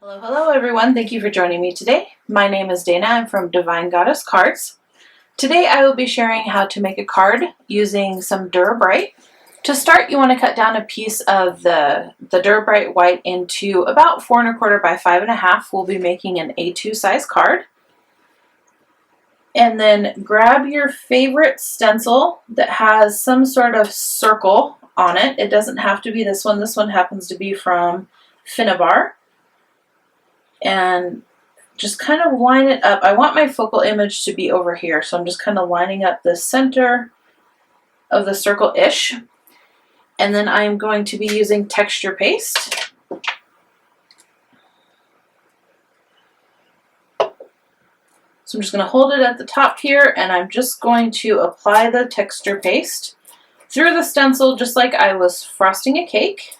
Hello, hello everyone. Thank you for joining me today. My name is Dana. I'm from Divine Goddess Cards. Today I will be sharing how to make a card using some Dura-Bright. To start, you want to cut down a piece of the Dura-Bright White into about 4 1/4 by 5 1/2. We'll be making an A2 size card. And then grab your favorite stencil that has some sort of circle on it. It doesn't have to be this one. This one happens to be from Finnabar. And just kind of line it up. I want my focal image to be over here, so I'm just kind of lining up the center of the circle-ish. And then I'm going to be using texture paste. So I'm just going to hold it at the top here, and I'm just going to apply the texture paste through the stencil just like I was frosting a cake.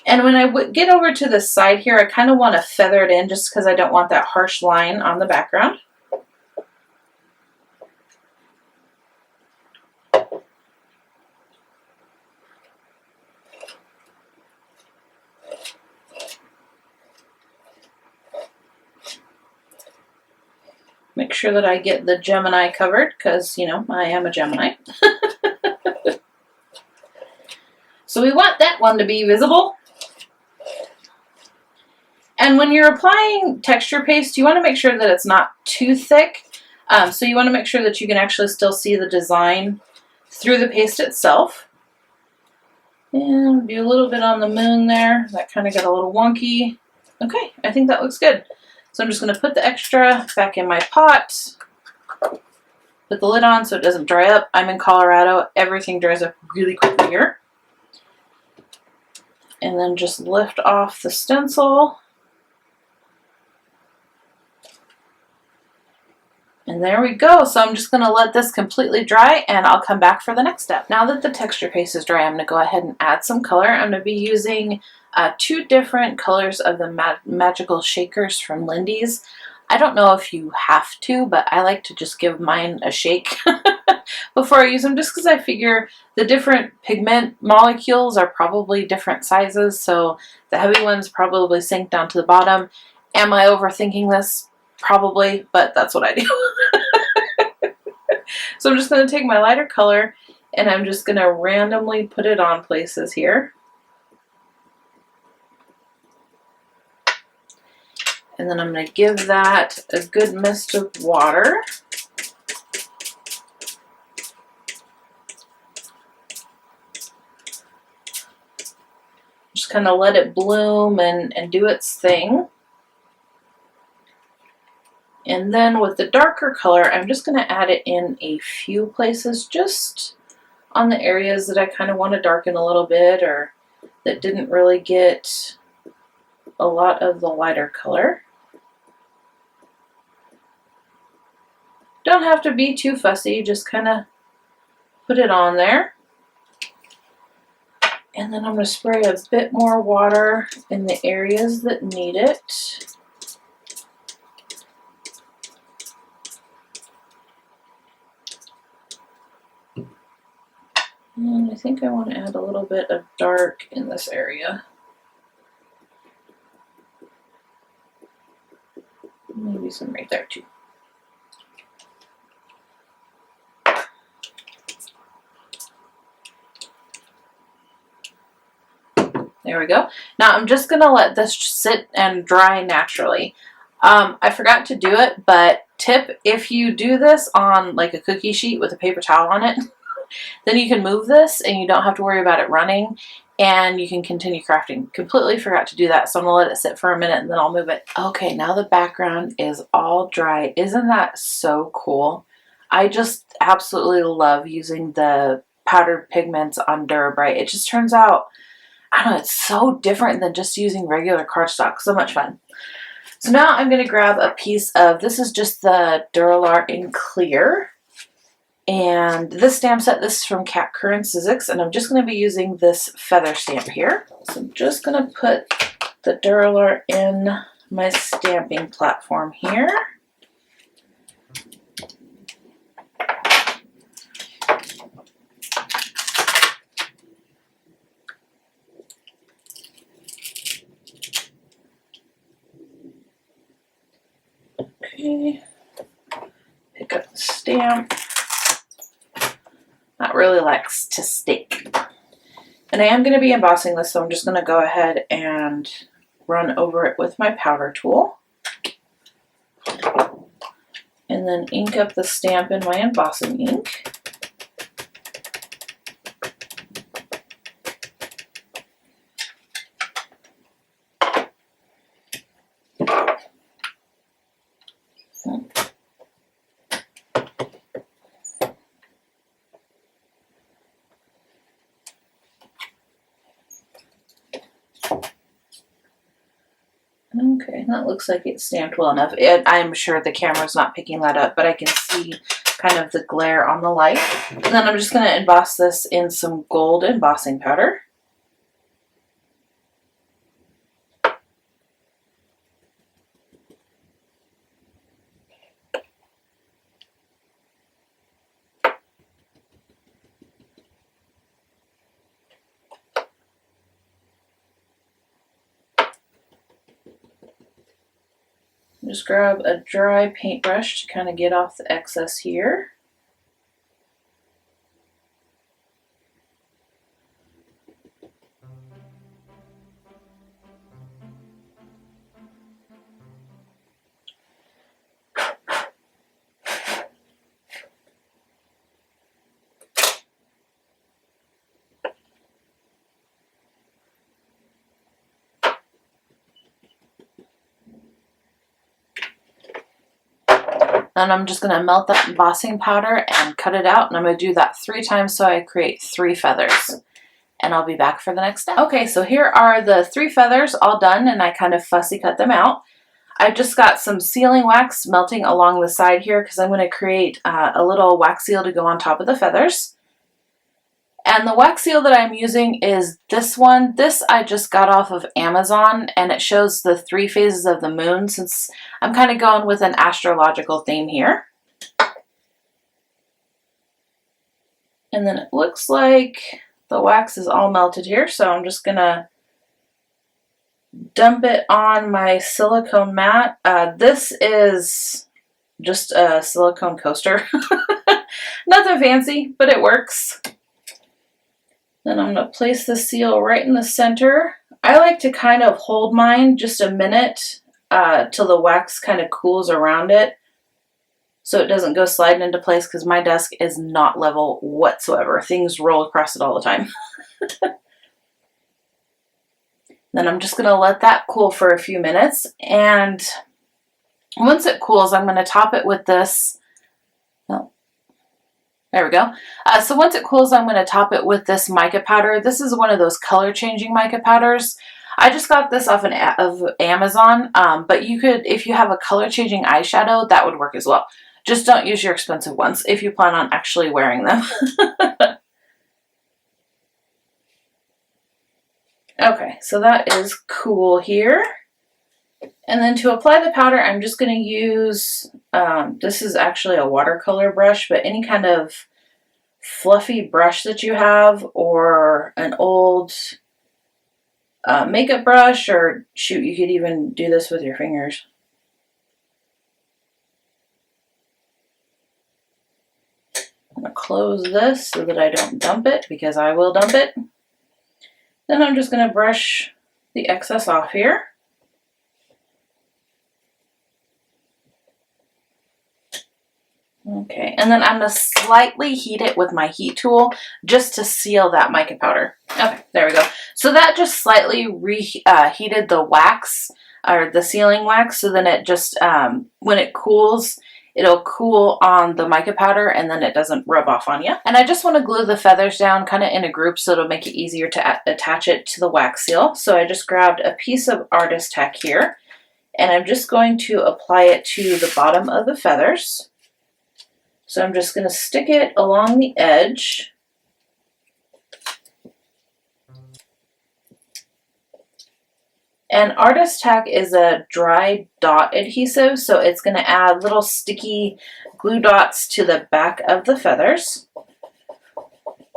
And when I get over to the side here, I kind of want to feather it in just because I don't want that harsh line on the background. Make sure that I get the Gemini covered because, you know, I am a Gemini. So we want that one to be visible. And when you're applying texture paste, you want to make sure that it's not too thick. So you want to make sure that you can actually still see the design through the paste itself. And do a little bit on the moon there. That kind of got a little wonky. Okay, I think that looks good. So I'm just going to put the extra back in my pot. Put the lid on so it doesn't dry up. I'm in Colorado. Everything dries up really quickly here. And then just lift off the stencil. And there we go. So I'm just going to let this completely dry and I'll come back for the next step. Now that the texture paste is dry, I'm going to go ahead and add some color. I'm going to be using 2 different colors of the Magical Shakers from Lindy's. I don't know if you have to, but I like to just give mine a shake before I use them, just because I figure the different pigment molecules are probably different sizes, so the heavy ones probably sink down to the bottom. Am I overthinking this? Probably, but that's what I do. So I'm just going to take my lighter color and I'm just going to randomly put it on places here. And then I'm going to give that a good mist of water. Just kind of let it bloom and do its thing. And then with the darker color, I'm just going to add it in a few places, just on the areas that I kind of want to darken a little bit or that didn't really get a lot of the lighter color. Don't have to be too fussy, just kind of put it on there. And then I'm going to spray a bit more water in the areas that need it. And I think I want to add a little bit of dark in this area. Maybe some right there too. There we go. Now I'm just going to let this sit and dry naturally. I forgot to do it, but tip, if you do this on like a cookie sheet with a paper towel on it, then you can move this and you don't have to worry about it running and you can continue crafting. Completely forgot to do that, so I'm going to let it sit for a minute and then I'll move it. Okay, now the background is all dry. Isn't that so cool? I just absolutely love using the powdered pigments on Dura-Bright. It just turns out, I don't know, it's so different than just using regular cardstock. So much fun. So now I'm going to grab a piece of, this is just the Dura-Lar Clear. And this stamp set, this is from Tack and Sizzix, and I'm just going to be using this feather stamp here. So I'm just going to put the Dura-Lar in my stamping platform here. Okay. Pick up the stamp. That really likes to stick. And I am going to be embossing this, so I'm just going to go ahead and run over it with my powder tool. And then ink up the stamp in my embossing ink. Okay, that looks like it's stamped well enough. I'm sure the camera's not picking that up, but I can see kind of the glare on the light. And then I'm just going to emboss this in some gold embossing powder. Just grab a dry paintbrush to kind of get off the excess here. And I'm just going to melt that embossing powder and cut it out. And I'm going to do that 3 times so I create 3 feathers. And I'll be back for the next step. Okay, so here are the 3 feathers all done, and I kind of fussy cut them out. I've just got some sealing wax melting along the side here because I'm going to create a little wax seal to go on top of the feathers. And the wax seal that I'm using is this one. This I just got off of Amazon, and it shows the 3 phases of the moon since I'm kind of going with an astrological theme here. And then it looks like the wax is all melted here, so I'm just going to dump it on my silicone mat. This is just a silicone coaster. Nothing fancy, but it works. Then I'm going to place the seal right in the center. I like to kind of hold mine just a minute till the wax kind of cools around it so it doesn't go sliding into place because my desk is not level whatsoever. Things roll across it all the time. Then I'm just going to let that cool for a few minutes, and once it cools I'm going to top it with this. There we go. So once it cools, I'm going to top it with this mica powder. This is one of those color changing mica powders. I just got this off of Amazon, but you could, if you have a color changing eyeshadow, that would work as well. Just don't use your expensive ones if you plan on actually wearing them. Okay, so that is cool here. And then to apply the powder, I'm just going to use, this is actually a watercolor brush, but any kind of fluffy brush that you have, or an old makeup brush, or shoot, you could even do this with your fingers. I'm going to close this so that I don't dump it, because I will dump it. Then I'm just going to brush the excess off here. Okay, and then I'm going to slightly heat it with my heat tool just to seal that mica powder. Okay, there we go. So that just slightly heated the wax, or the sealing wax, so then it just, when it cools, it'll cool on the mica powder and then it doesn't rub off on you. And I just want to glue the feathers down kind of in a group so it'll make it easier to attach it to the wax seal. So I just grabbed a piece of Artist-Tac here, and I'm just going to apply it to the bottom of the feathers. So I'm just going to stick it along the edge. And Artist-Tac is a dry dot adhesive, so it's going to add little sticky glue dots to the back of the feathers.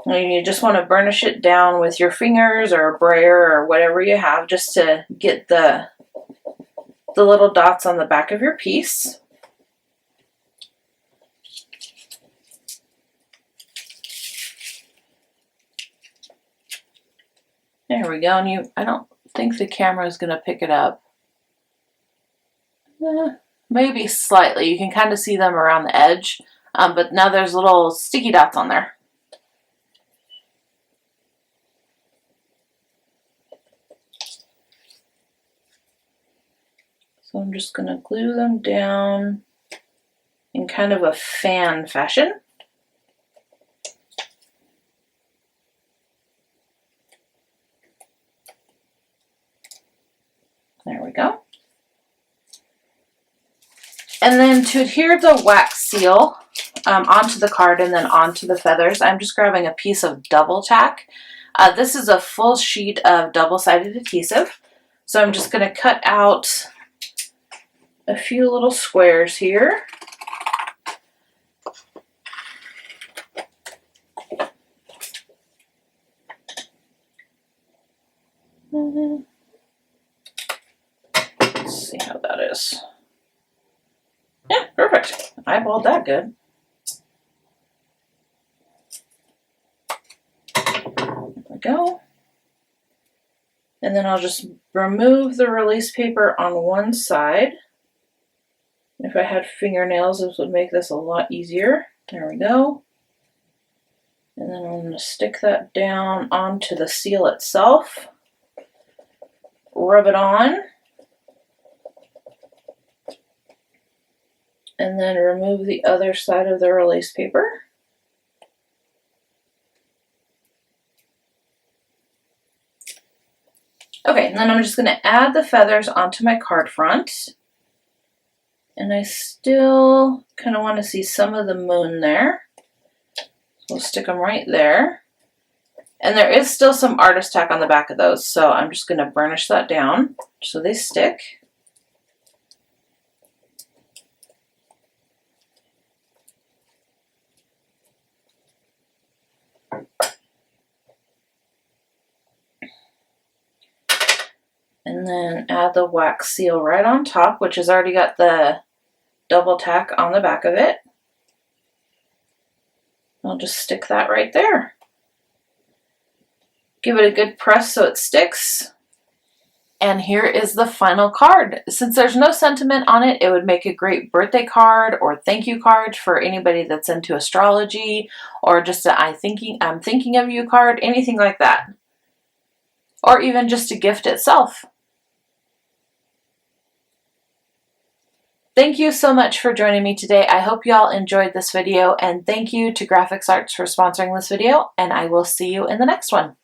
And you just want to burnish it down with your fingers or a brayer or whatever you have, just to get the little dots on the back of your piece. There we go. And I don't think the camera is going to pick it up. Maybe slightly. You can kind of see them around the edge, but now there's little sticky dots on there. So I'm just going to glue them down in kind of a fan fashion. There we go. And then to adhere the wax seal onto the card and then onto the feathers, I'm just grabbing a piece of double tack. This is a full sheet of double-sided adhesive. So I'm just going to cut out a few little squares here. Let's see how that is. Yeah, perfect. Eyeballed that good. There we go. And then I'll just remove the release paper on one side. If I had fingernails, this would make this a lot easier. There we go. And then I'm going to stick that down onto the seal itself. Rub it on. And then remove the other side of the release paper. Okay, and then I'm just going to add the feathers onto my card front. And I still kind of want to see some of the moon there. So we'll stick them right there. And there is still some Artist-Tac on the back of those, so I'm just going to burnish that down so they stick. And then add the wax seal right on top, which has already got the double tack on the back of it. I'll just stick that right there. Give it a good press so it sticks. And here is the final card. Since there's no sentiment on it, it would make a great birthday card or thank you card for anybody that's into astrology, or just a I'm thinking of you card, anything like that. Or even just a gift itself. Thank you so much for joining me today. I hope y'all enjoyed this video, and thank you to Grafix Arts for sponsoring this video, and I will see you in the next one.